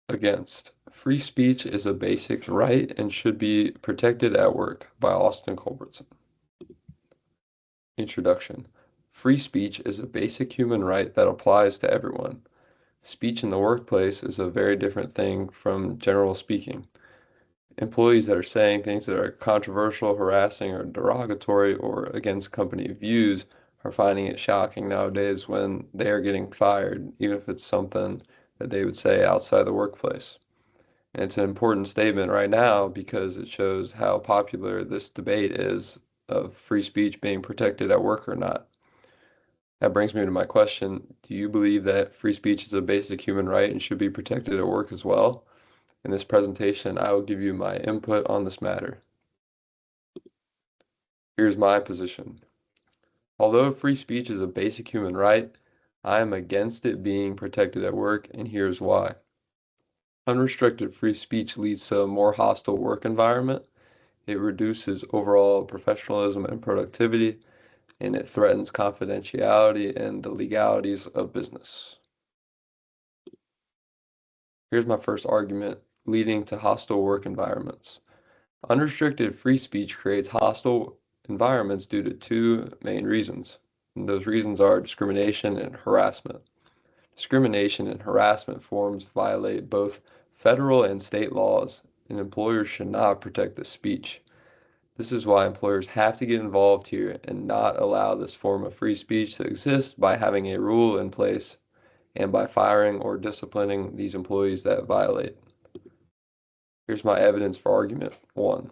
Against. Free speech is a basic right and should be protected at work by Austin Culbertson. Introduction. Free speech is a basic human right that applies to everyone. Speech in the workplace is a very different thing from general speaking. Employees that are saying things that are controversial, harassing, or derogatory or against company views are finding it shocking nowadays when they are getting fired, even if it's something that they would say outside the workplace. And it's an important statement right now because it shows how popular this debate is of free speech being protected at work or not. That brings me to my question. Do you believe that free speech is a basic human right and should be protected at work as well? In this presentation, I will give you my input on this matter. Here's my position. Although free speech is a basic human right, I am against it being protected at work, and here's why. Unrestricted free speech leads to a more hostile work environment. It reduces overall professionalism and productivity, and it threatens confidentiality and the legalities of business. Here's my first argument, leading to hostile work environments. Unrestricted free speech creates hostile environments due to two main reasons. And those reasons are discrimination and harassment. Discrimination and harassment forms violate both federal and state laws, and employers should not protect this speech. This is why employers have to get involved here and not allow this form of free speech to exist by having a rule in place and by firing or disciplining these employees that violate. Here's my evidence for argument 1.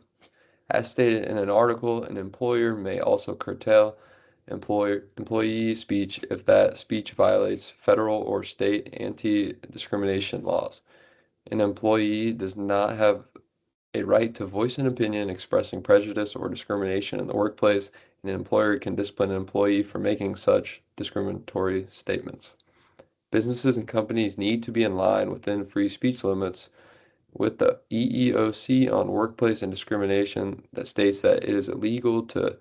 As stated in an article, an employer may also curtail employee speech if that speech violates federal or state anti-discrimination laws. An employee does not have a right to voice an opinion expressing prejudice or discrimination in the workplace, and an employer can discipline an employee for making such discriminatory statements. Businesses and companies need to be in line within free speech limits with the EEOC on workplace and discrimination that states that it is illegal to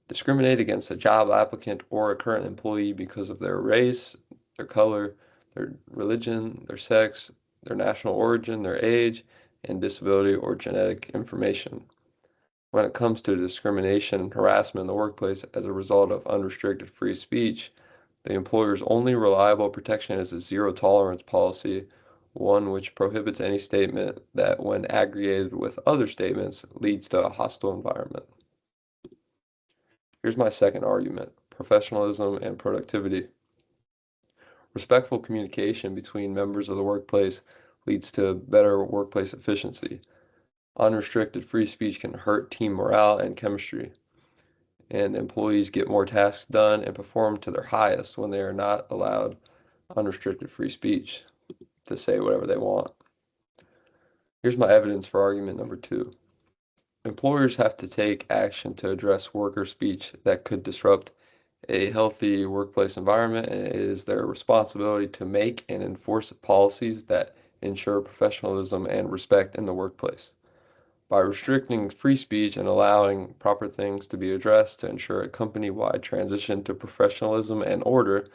discriminate against a job applicant or a current employee because of their race, their color, their religion, their sex, their national origin, their age, and disability or genetic information. When it comes to discrimination and harassment in the workplace as a result of unrestricted free speech, the employer's only reliable protection is a zero tolerance policy, one which prohibits any statement that, when aggregated with other statements, leads to a hostile environment. Here's my second argument, professionalism and productivity. Respectful communication between members of the workplace leads to better workplace efficiency. Unrestricted free speech can hurt team morale and chemistry, and employees get more tasks done and perform to their highest when they are not allowed unrestricted free speech to say whatever they want. Here's my evidence for argument number 2. Employers have to take action to address worker speech that could disrupt a healthy workplace environment, and it is their responsibility to make and enforce policies that ensure professionalism and respect in the workplace. By restricting free speech and allowing proper things to be addressed to ensure a company-wide transition to professionalism and order,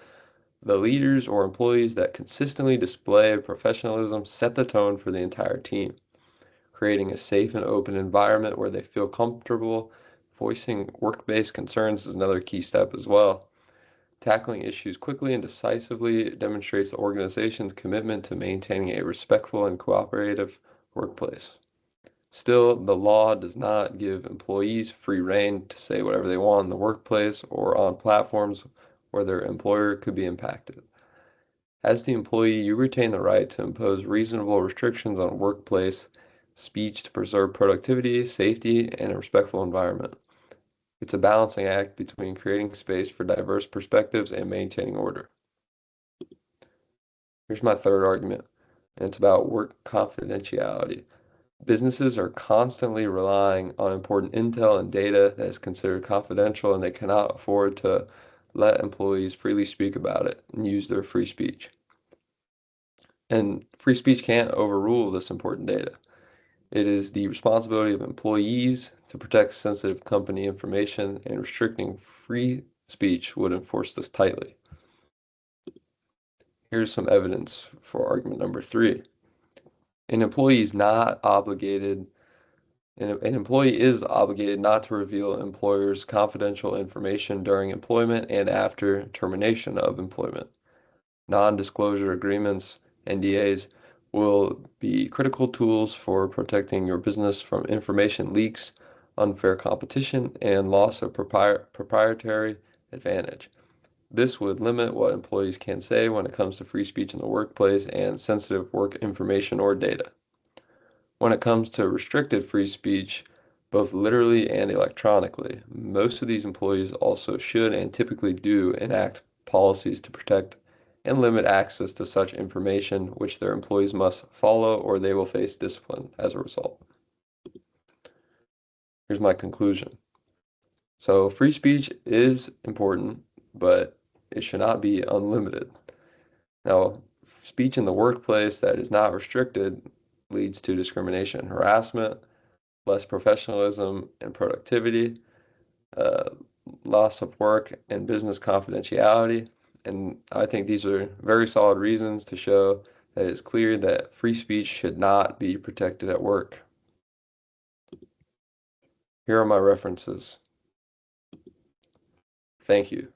the leaders or employees that consistently display professionalism set the tone for the entire team. Creating a safe and open environment where they feel comfortable voicing work-based concerns is another key step as well. Tackling issues quickly and decisively demonstrates the organization's commitment to maintaining a respectful and cooperative workplace. Still, the law does not give employees free rein to say whatever they want in the workplace or on platforms where their employer could be impacted. As the employee, you retain the right to impose reasonable restrictions on workplace speech to preserve productivity, safety, and a respectful environment. It's a balancing act between creating space for diverse perspectives and maintaining order. Here's my third argument, and it's about work confidentiality. Businesses are constantly relying on important intel and data that is considered confidential, and they cannot afford to let employees freely speak about it and use their free speech. And free speech can't overrule this important data. It is the responsibility of employees to protect sensitive company information, and restricting free speech would enforce this tightly. Here's some evidence for argument number 3. An employee is not obligated, an employee is obligated not to reveal employer's confidential information during employment and after termination of employment. Non-disclosure agreements, NDAs, will be critical tools for protecting your business from information leaks, unfair competition, and loss of proprietary advantage. This would limit what employees can say when it comes to free speech in the workplace and sensitive work information or data. When it comes to restricted free speech, both literally and electronically, most of these employees also should and typically do enact policies to protect and limit access to such information, which their employees must follow or they will face discipline as a result. Here's my conclusion. So, free speech is important, but it should not be unlimited. Now, speech in the workplace that is not restricted leads to discrimination, harassment, less professionalism and productivity, uh, loss of work and business confidentiality. And I think these are very solid reasons to show that it's clear that free speech should not be protected at work. Here are my references. Thank you.